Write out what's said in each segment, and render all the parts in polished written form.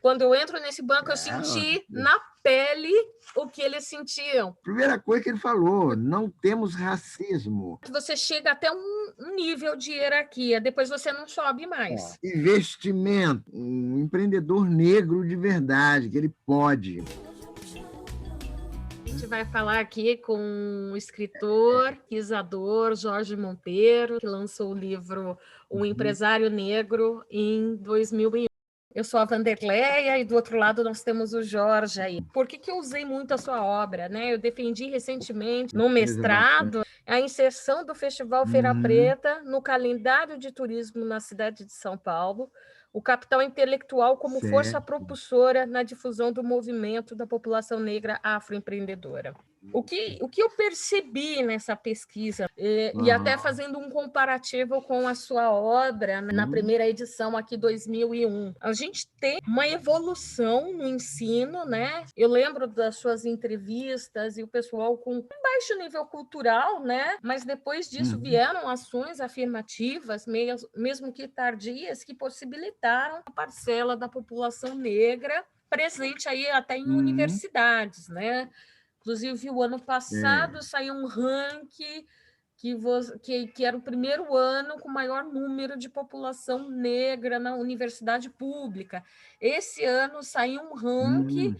Quando eu entro nesse banco, eu É, senti na pele o que eles sentiam. primeira coisa que ele falou, não temos racismo. Você chega até um nível de hierarquia, depois você não sobe mais. Investimento, um empreendedor negro de verdade, que ele pode. A gente vai falar aqui com o escritor, pesquisador Jorge Monteiro, que lançou o livro O Empresário Negro em 2001. Eu sou a Vanderleia e do outro lado nós temos o Jorge aí. Por que eu usei muito a sua obra, né? Eu defendi recentemente, no mestrado, a inserção do Festival Feira Preta no calendário de turismo na cidade de São Paulo, o capital intelectual como força propulsora na difusão do movimento da população negra afroempreendedora. O que eu percebi nessa pesquisa, e até fazendo um comparativo com a sua obra na primeira edição aqui, 2001, a gente tem uma evolução no ensino, né? Eu lembro das suas entrevistas e o pessoal com um baixo nível cultural, né? Mas depois disso vieram ações afirmativas, mesmo que tardias, que possibilitaram a parcela da população negra presente aí até em universidades, né? Inclusive, o ano passado saiu um ranking que era o primeiro ano com maior número de população negra na universidade pública. Esse ano saiu um ranking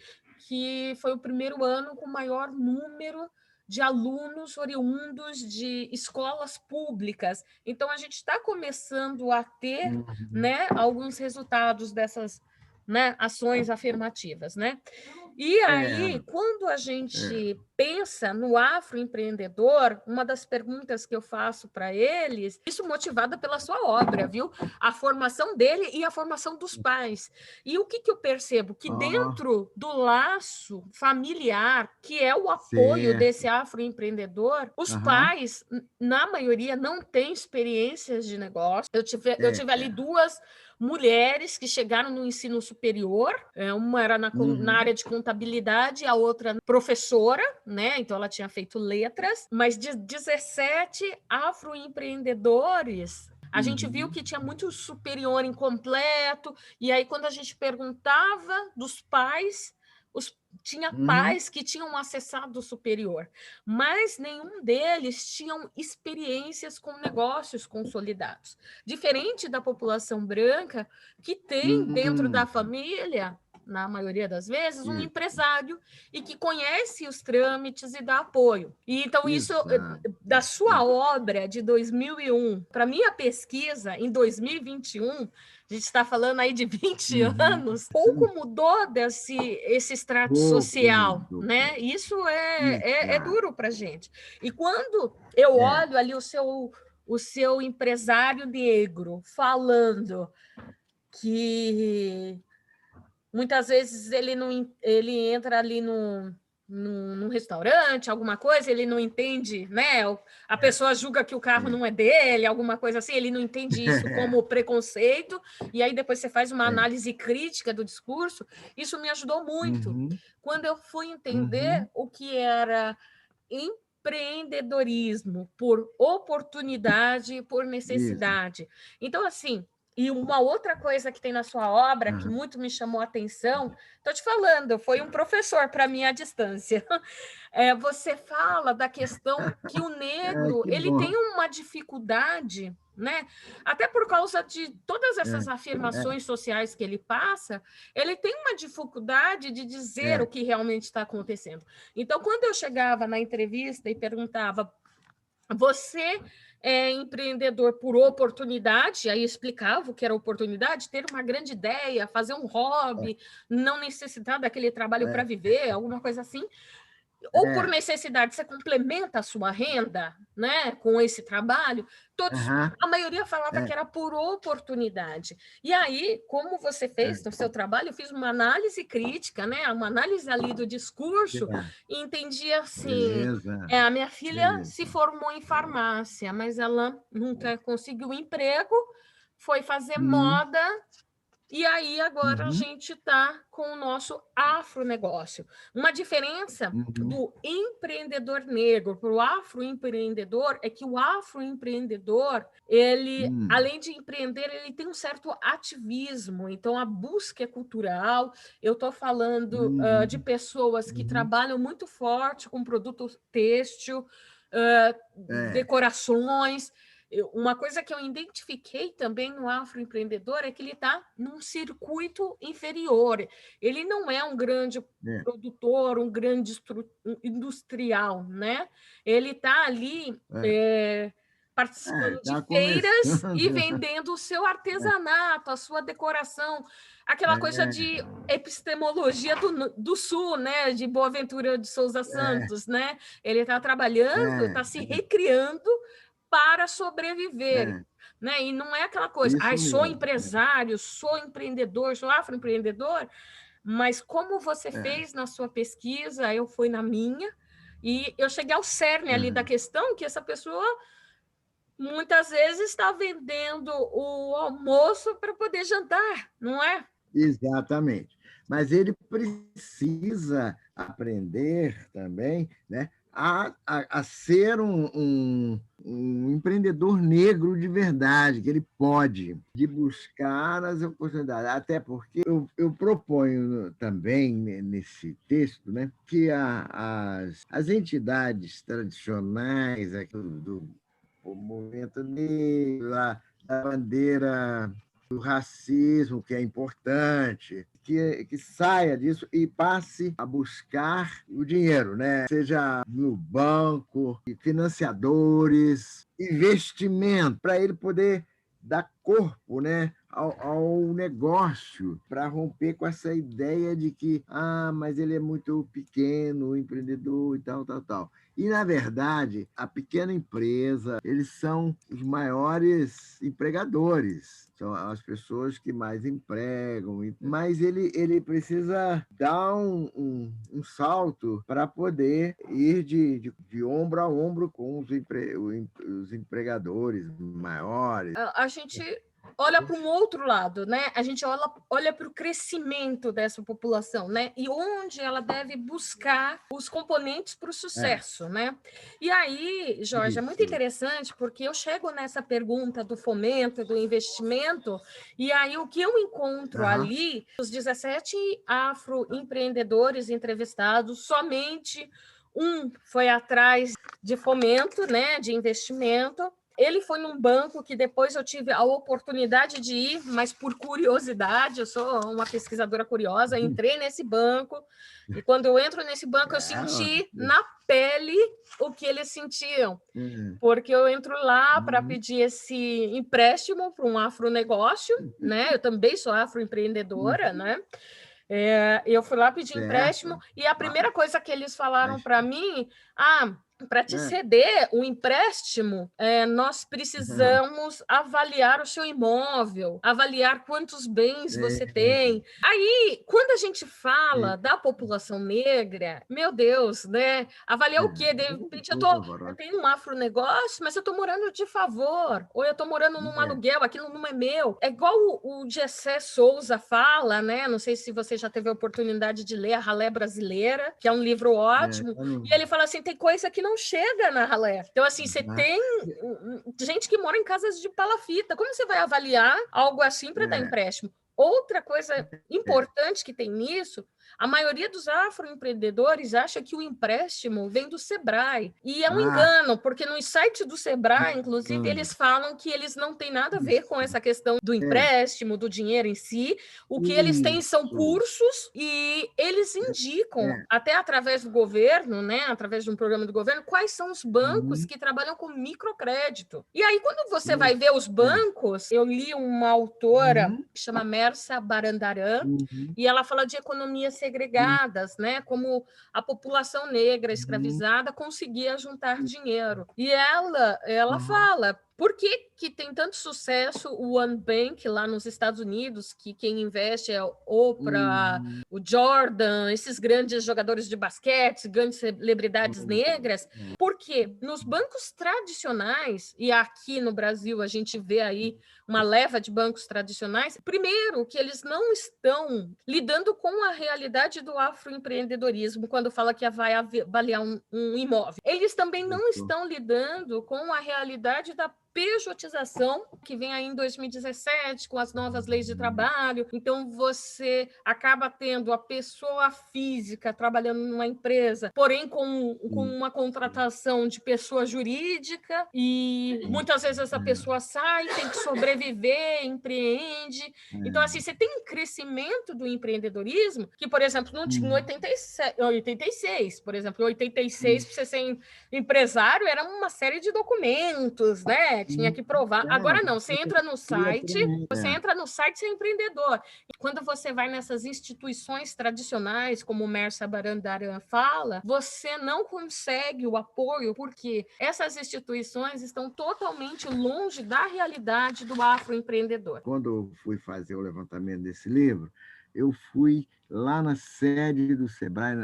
que foi o primeiro ano com maior número de alunos oriundos de escolas públicas. Então, a gente está começando a ter, né, alguns resultados dessas, né, ações afirmativas, né? E aí, quando a gente pensa no afroempreendedor, uma das perguntas que eu faço para eles, isso motivada pela sua obra, viu? A formação dele e a formação dos pais. E o que eu percebo? Que dentro do laço familiar, que é o apoio desse afroempreendedor, os pais, na maioria, não têm experiências de negócio. Eu tive ali duas mulheres que chegaram no ensino superior, uma era na área de contabilidade, a outra professora, né? Então ela tinha feito letras, mas de 17 afroempreendedores, a gente viu que tinha muito superior incompleto, e aí quando a gente perguntava dos pais, tinha pais que tinham acessado o superior, mas nenhum deles tinham experiências com negócios consolidados. Diferente da população branca, que tem dentro da família, na maioria das vezes, um empresário e que conhece os trâmites e dá apoio. E então, isso, da sua obra de 2001, para minha pesquisa, em 2021, a gente está falando aí de 20 anos, pouco mudou esse extrato social, né? Isso é duro para a gente. E quando eu olho ali o seu empresário negro falando que muitas vezes ele entra ali num restaurante, alguma coisa, ele não entende, né? A pessoa julga que o carro não é dele, alguma coisa assim, ele não entende isso como preconceito, e aí depois você faz uma análise crítica do discurso. Isso me ajudou muito. Quando eu fui entender o que era empreendedorismo por oportunidade e por necessidade. Então, assim, e uma outra coisa que tem na sua obra que muito me chamou a atenção, estou te falando, foi um professor para mim à distância. Você fala da questão que o negro ele tem uma dificuldade, né? Até por causa de todas essas afirmações sociais que ele passa, ele tem uma dificuldade de dizer o que realmente está acontecendo. Então, quando eu chegava na entrevista e perguntava, você é empreendedor por oportunidade, aí explicava o que era oportunidade, ter uma grande ideia, fazer um hobby, não necessitar daquele trabalho para viver, alguma coisa assim, ou por necessidade, você complementa a sua renda, né, com esse trabalho, a maioria falava que era por oportunidade. E aí, como você fez o seu trabalho, eu fiz uma análise crítica, né, uma análise ali do discurso, e entendi assim, a minha filha se formou em farmácia, mas ela nunca conseguiu emprego, foi fazer moda E aí agora a Uhum, gente está com o nosso afronegócio. Uma diferença uhum, do empreendedor negro para o afroempreendedor é que o afroempreendedor, ele, hum, além de empreender, ele tem um certo ativismo. Então, a busca é cultural. Eu estou falando de uhum, pessoas que uhum. trabalham muito forte com produto têxtil, É, decorações. Uma coisa que eu identifiquei também no afroempreendedor é que ele está num circuito inferior. Ele não é um grande é, produtor, um grande industrial, né? Ele está ali é. É, participando de está feiras começando. e vendendo o seu artesanato, a sua decoração, aquela coisa É, de epistemologia do Sul, né? De Boaventura de Souza é, Santos, né? Ele está trabalhando, é, está se recriando para sobreviver, é, né? E não é aquela coisa, ai, isso sou mesmo. empresário, sou empreendedor, sou afroempreendedor, mas como você É, fez na sua pesquisa, eu fui na minha, e eu cheguei ao cerne ali da uhum, questão que essa pessoa muitas vezes está vendendo o almoço para poder jantar, não é? exatamente. Mas ele precisa aprender também, né, a ser um empreendedor negro de verdade, que ele pode, de buscar as oportunidades. Até porque eu proponho também nesse texto, né, que as entidades tradicionais aqui do movimento negro, da bandeira do racismo, que é importante, que saia disso e passe a buscar o dinheiro, né? Seja no banco, financiadores, investimento, para ele poder dar corpo, né, ao negócio, para romper com essa ideia de que, mas ele é muito pequeno, o empreendedor e tal, tal, tal. E, na verdade, a pequena empresa, eles são os maiores empregadores, são as pessoas que mais empregam, mas ele precisa dar um salto para poder ir de ombro a ombro com os empregadores maiores. A gente olha para um outro lado, né? A gente olha para o crescimento dessa população, né? E onde ela deve buscar os componentes para o É, sucesso, né? E aí, Jorge, é muito isso. interessante porque eu chego nessa pergunta do fomento, do investimento, e aí o que eu encontro Aham. ali, os 17 afroempreendedores entrevistados, somente um foi atrás de fomento, né, de investimento. Ele foi num banco que depois eu tive a oportunidade de ir, mas por curiosidade, eu sou uma pesquisadora curiosa, entrei nesse banco, e quando eu entro nesse banco, eu É, senti na pele o que eles sentiam, é, porque eu entro lá para uhum, pedir esse empréstimo para um afronegócio, né? Eu também sou afroempreendedora, uhum, né? Eu fui lá pedir empréstimo certo. e a primeira coisa que eles falaram Mas, para mim, para te é, ceder o empréstimo, nós precisamos avaliar o seu imóvel, avaliar quantos bens você tem. Aí, quando a gente fala da população negra, meu Deus, né? Avaliar o quê? De repente eu tenho um afronegócio, mas eu estou morando de favor, ou eu estou morando num é, aluguel, aquilo não é meu. É igual o Gessé Souza fala, né? Não sei se você já teve a oportunidade de ler A Ralé Brasileira, que é um livro ótimo, tá no, e ele fala assim: tem coisa que não chega na ralé. Então, assim, você ah, tem gente que mora em casas de palafita. Como você vai avaliar algo assim para dar é, empréstimo? Outra coisa é, importante que tem nisso, a maioria dos afroempreendedores acha que o empréstimo vem do Sebrae. E é um ah, engano, porque no site do Sebrae, inclusive, bacana. eles falam que eles não têm nada a ver com Isso, essa questão do é, empréstimo, do dinheiro em si. O que eles têm são isso, cursos e eles indicam, é, até através do governo, né, através de um programa do governo, quais são os bancos uhum, que trabalham com microcrédito. E aí, quando você vai isso, ver os é, bancos, eu li uma autora uhum, que chama Mersa Barandaran, uhum, e ela fala de economias segregadas, né? Como a população negra uhum, escravizada conseguia juntar dinheiro. E ela uhum, fala, Por que tem tanto sucesso o One Bank lá nos Estados Unidos, que quem investe é o Oprah, Hum, o Jordan, esses grandes jogadores de basquete, grandes celebridades negras? Porque nos bancos tradicionais, e aqui no Brasil a gente vê aí uma leva de bancos tradicionais, primeiro que eles não estão lidando com a realidade do afroempreendedorismo quando fala que vai avaliar um imóvel. Eles também não estão lidando com a realidade da pejotização que vem aí em 2017 com as novas leis de trabalho. Então você acaba tendo a pessoa física trabalhando numa empresa, porém com uma contratação de pessoa jurídica, e muitas vezes essa pessoa sai, tem que sobreviver, empreende. Então, assim, você tem um crescimento do empreendedorismo que, por exemplo, não tinha em 86, por exemplo, em 86, para você ser empresário, era uma série de documentos, né? Tinha que provar. Agora não, você entra no site, você é empreendedor. Quando você vai nessas instituições tradicionais, como o Mersa Barandaran fala, você não consegue o apoio, porque essas instituições estão totalmente longe da realidade do afroempreendedor. Quando eu fui fazer o levantamento desse livro, eu fui lá na sede do Sebrae.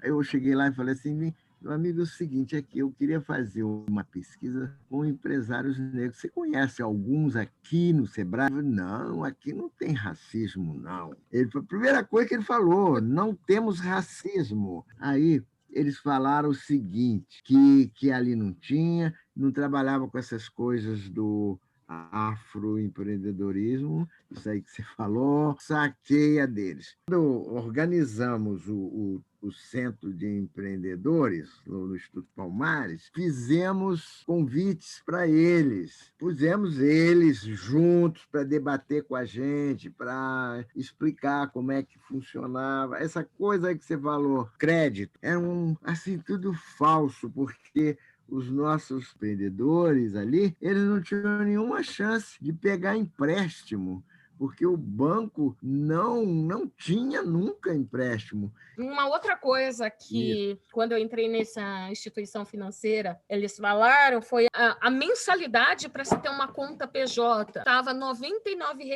Eu cheguei lá e falei assim: meu amigo, é o seguinte, aqui eu queria fazer uma pesquisa com empresários negros. Você conhece alguns aqui no Sebrae? Eu falei, não, aqui não tem racismo, não. Ele foi a primeira coisa que ele falou: não temos racismo. Aí eles falaram o seguinte, que ali não tinha, não trabalhava com essas coisas do afroempreendedorismo, isso aí que você falou, saqueia deles. Quando organizamos o Centro de Empreendedores no Instituto Palmares, fizemos convites para eles, pusemos eles juntos para debater com a gente, para explicar como é que funcionava. Essa coisa aí que você falou, crédito, era assim, tudo falso, porque os nossos empreendedores ali, eles não tinham nenhuma chance de pegar empréstimo, porque o banco não tinha nunca empréstimo. Uma outra coisa que, quando eu entrei nessa instituição financeira, eles falaram foi a mensalidade para se ter uma conta PJ estava R$ 99.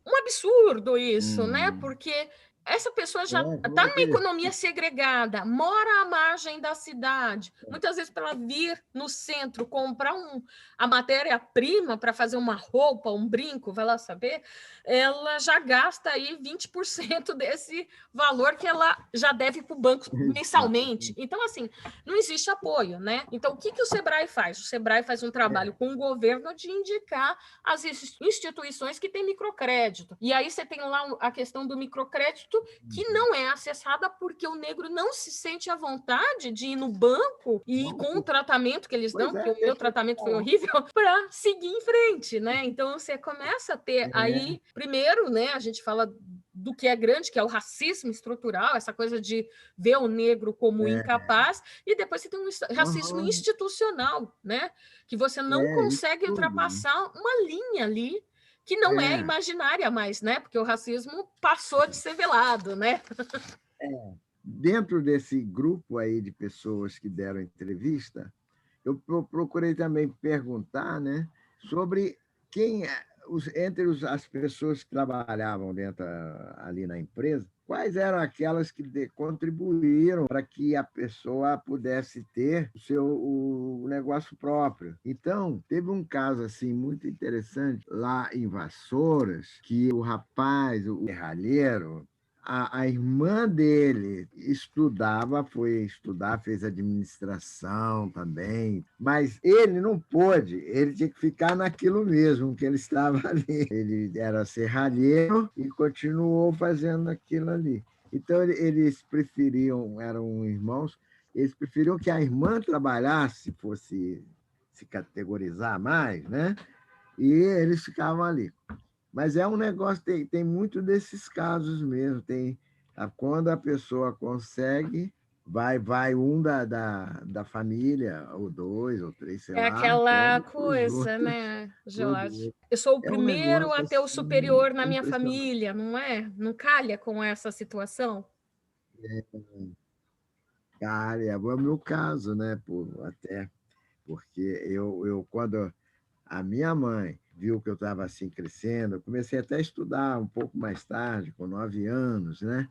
Um absurdo isso, né? Porque essa pessoa já está numa economia segregada, mora à margem da cidade. Muitas vezes, para ela vir no centro comprar a matéria-prima para fazer uma roupa, um brinco, vai lá saber, ela já gasta aí 20% desse valor que ela já deve para o banco mensalmente. Então, assim, não existe apoio, né? Então, o que o Sebrae faz? O Sebrae faz um trabalho com o governo de indicar as instituições que têm microcrédito. E aí você tem lá a questão do microcrédito, que não é acessada porque o negro não se sente à vontade de ir no banco e com o tratamento que eles dão, porque o meu tratamento foi horrível, para seguir em frente, né? Então, você começa a ter aí, primeiro, né, a gente fala do que é grande, que é o racismo estrutural, essa coisa de ver o negro como incapaz, e depois você tem um racismo institucional, né? Que você não consegue ultrapassar uma linha ali que não é imaginária mais, né? Porque o racismo passou de ser velado, né? Dentro desse grupo aí de pessoas que deram entrevista, eu procurei também perguntar, né, sobre quem, entre as pessoas que trabalhavam dentro ali na empresa, quais eram aquelas que contribuíram para que a pessoa pudesse ter o negócio próprio. Então, teve um caso assim muito interessante lá em Vassouras, que o rapaz, o serralheiro, a irmã dele foi estudar, fez administração também, mas ele não pôde, ele tinha que ficar naquilo mesmo que ele estava ali. Ele era serralheiro e continuou fazendo aquilo ali. Então, eles preferiam, eram irmãos, eles preferiam que a irmã trabalhasse, fosse se categorizar mais, né? E eles ficavam ali. Mas é um negócio, tem muito desses casos mesmo. Quando a pessoa consegue, vai um da família, ou dois, ou três, sei É lá, aquela pede para os coisa, outros. né, Pros Jorge? outros. Eu sou o É um primeiro a negócio ter o assim, superior na minha impressionante. família, não é? Não calha com essa situação? Cara, é o meu caso, né? Até porque quando A minha mãe viu que eu estava assim crescendo, eu comecei até a estudar um pouco mais tarde, com 9 anos, né?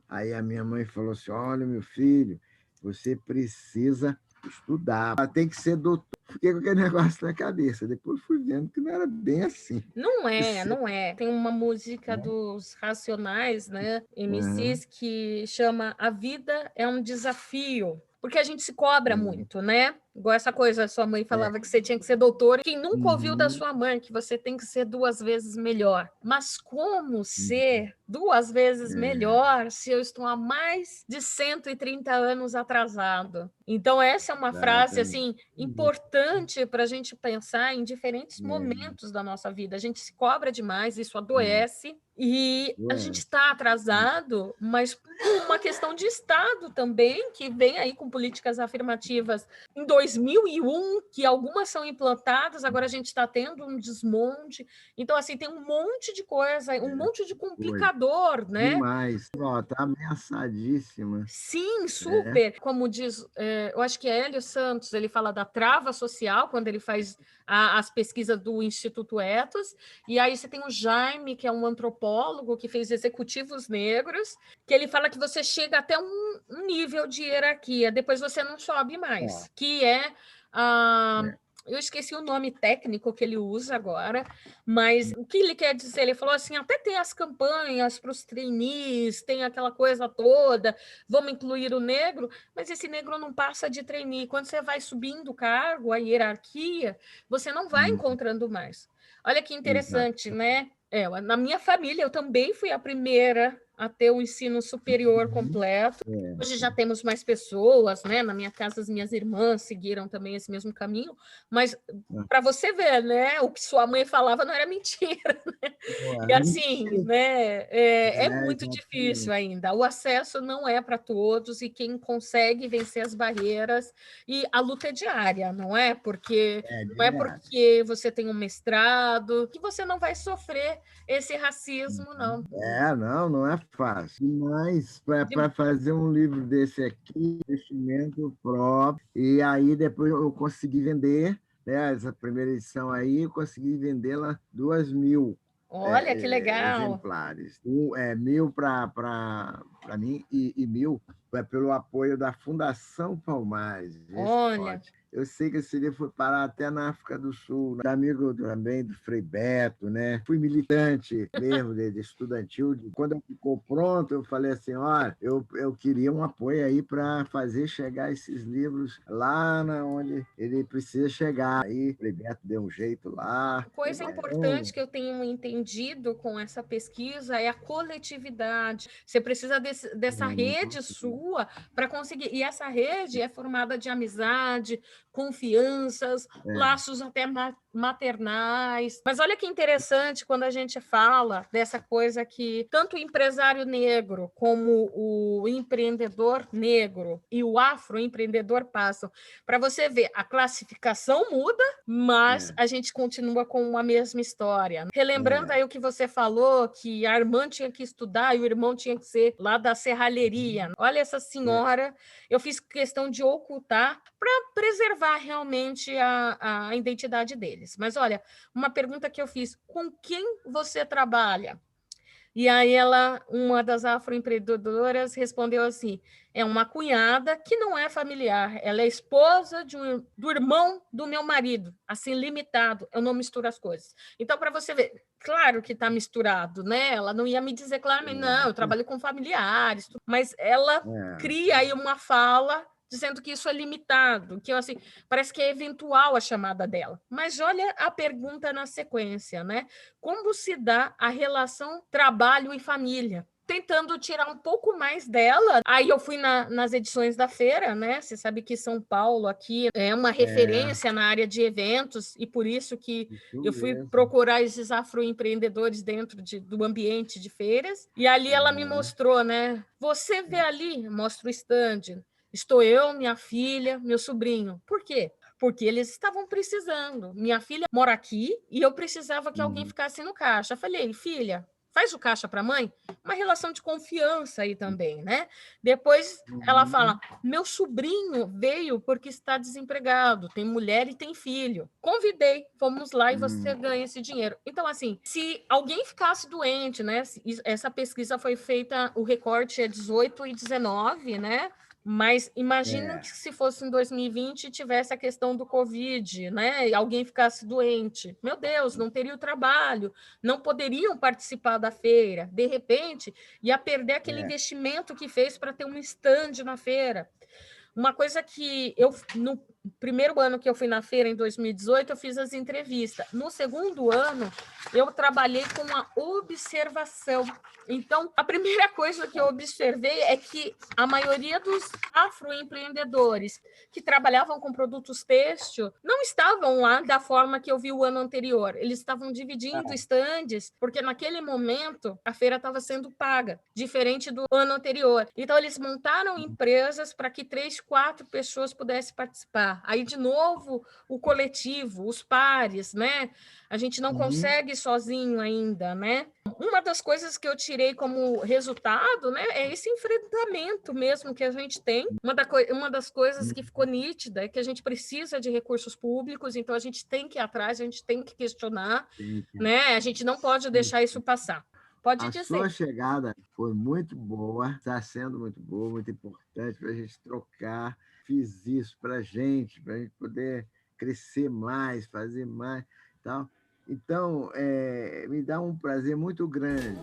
Aí a minha mãe falou assim: olha, meu filho, você precisa estudar, tem que ser doutor. Fiquei com aquele negócio na cabeça. Depois fui vendo que não era bem assim. Não é, Você- não é. Tem uma música né? dos Racionais, né, Aham, MCs, que chama A Vida é um Desafio, porque a gente se cobra aham. muito, né? Igual essa coisa, sua mãe É, falava que você tinha que ser doutor. Quem nunca ouviu da uhum, sua mãe que você tem que ser 2 vezes melhor? Mas como uhum, ser 2 vezes é, melhor se eu estou há mais de 130 anos atrasado? Então, essa é uma frase, exatamente. assim, importante para a gente pensar em diferentes É, momentos da nossa vida. A gente se cobra demais, isso é, adoece, e a gente ué, está atrasado, mas por uma questão de Estado também, que vem aí com políticas afirmativas em 2001, que algumas são implantadas, agora a gente está tendo um desmonte. Então, assim, tem um monte de coisa, um monte de foi complicador, né? demais. Ó, tá ameaçadíssima. Sim, É, super. Como diz, eu acho que é Hélio Santos, ele fala da trava social, quando ele faz as pesquisas do Instituto Etos, e aí você tem o Jaime, que é um antropólogo que fez executivos negros, que ele fala que você chega até um nível de hierarquia, depois você não sobe ó, mais, que é a. é, Eu esqueci o nome técnico que ele usa agora, mas o que ele quer dizer? Ele falou assim: até tem as campanhas para os trainees, tem aquela coisa toda, vamos incluir o negro, mas esse negro não passa de trainee. Quando você vai subindo o cargo, a hierarquia, você não vai hum, encontrando mais. Olha que exato. interessante, né? Na minha família, eu também fui a primeira a ter o ensino superior Uhum, completo. é, Hoje já temos mais pessoas, né? Na minha casa, as minhas irmãs seguiram também esse mesmo caminho, mas ah, para você ver, né? O que sua mãe falava não era mentira. E ué, assim, né, é muito difícil exatamente. ainda. O acesso não é para todos e quem consegue vencer as barreiras e a luta é diária, não é? Porque É não é direto. porque você tem um mestrado que você não vai sofrer esse racismo, não. É, não, não é fácil. Mas De- para fazer um livro desse aqui, investimento próprio, e aí depois eu consegui vender, né, essa primeira edição aí, eu consegui vendê-la 2.000 Olha que legal. exemplares. 1.000 para mim e 1.000 pelo apoio da Fundação Palmares. Esse Olha, pode. Eu sei que esse livro foi parar até na África do Sul, amigo também do Frei Beto, né? Fui militante mesmo, de estudantil. Quando ficou pronto, eu falei assim: olha, eu queria um apoio aí para fazer chegar esses livros lá onde ele precisa chegar. Aí o Frei Beto deu um jeito lá. coisa importante que eu tenho entendido com essa pesquisa é a coletividade. Você precisa dessa rede sua para conseguir. E essa rede é formada de amizade, confianças, É, laços até maternais. Mas olha que interessante quando a gente fala dessa coisa que tanto o empresário negro como o empreendedor negro e o afroempreendedor passam. Para você ver, a classificação muda, mas é, a gente continua com a mesma história. Relembrando é. aí o que você falou, que a irmã tinha que estudar e o irmão tinha que ser lá da serralheria. Olha essa É. senhora, eu fiz questão de ocultar para preservar realmente a identidade deles. Mas olha, uma pergunta que eu fiz: com quem você trabalha? E aí uma das afroempreendedoras respondeu assim: é uma cunhada que não é familiar, ela é esposa do irmão do meu marido, assim, limitado, eu não misturo as coisas. Então, para você ver, claro que está misturado, né? Ela não ia me dizer claramente, não, eu trabalho com familiares, mas ela cria aí uma fala dizendo que isso é limitado, que assim, parece que é eventual a chamada dela. Mas olha a pergunta na sequência, né? Como se dá a relação trabalho e família? Tentando tirar um pouco mais dela. Aí eu fui nas edições da feira, né? Você sabe que São Paulo aqui é uma É, referência na área de eventos, e por isso que isso eu fui mesmo. procurar esses afroempreendedores dentro do ambiente de feiras. E ali ela me Uhum. mostrou, né? Você vê ali, mostra o stand. Estou eu, minha filha, meu sobrinho. Por quê? Porque eles estavam precisando. Minha filha mora aqui e eu precisava que alguém Uhum. ficasse no caixa. Eu falei, filha, faz o caixa para a mãe, uma relação de confiança aí também, né? Depois ela fala: meu sobrinho veio porque está desempregado, tem mulher e tem filho. Convidei, vamos lá e você ganha esse dinheiro. Então, assim, se alguém ficasse doente, né? Essa pesquisa foi feita, o recorte é 18 e 19, né? Mas imagina que se fosse em 2020 e tivesse a questão do Covid, né? E alguém ficasse doente. Meu Deus, não teria o trabalho, não poderiam participar da feira. De repente, ia perder aquele investimento que fez para ter um stand na feira. Uma coisa que no primeiro ano que eu fui na feira, em 2018, eu fiz as entrevistas. No segundo ano, eu trabalhei com a observação. Então, a primeira coisa que eu observei é que a maioria dos afroempreendedores que trabalhavam com produtos têxtil não estavam lá da forma que eu vi o ano anterior. Eles estavam dividindo estandes, porque naquele momento a feira estava sendo paga, diferente do ano anterior. Então, eles montaram empresas para que 3, 4 pessoas pudessem participar. Aí, de novo, o coletivo, os pares, né? A gente não consegue sozinho ainda, né? Uma das coisas que eu tirei como resultado, né, é esse enfrentamento mesmo que a gente tem. Uma das coisas que ficou nítida é que a gente precisa de recursos públicos, então a gente tem que ir atrás, a gente tem que questionar, né? A gente não pode deixar isso passar. Pode A dizer. sua chegada foi muito boa, está sendo muito boa, muito importante para a gente trocar. Fiz isso para a gente poder crescer mais, fazer mais, tal. Então, me dá um prazer muito grande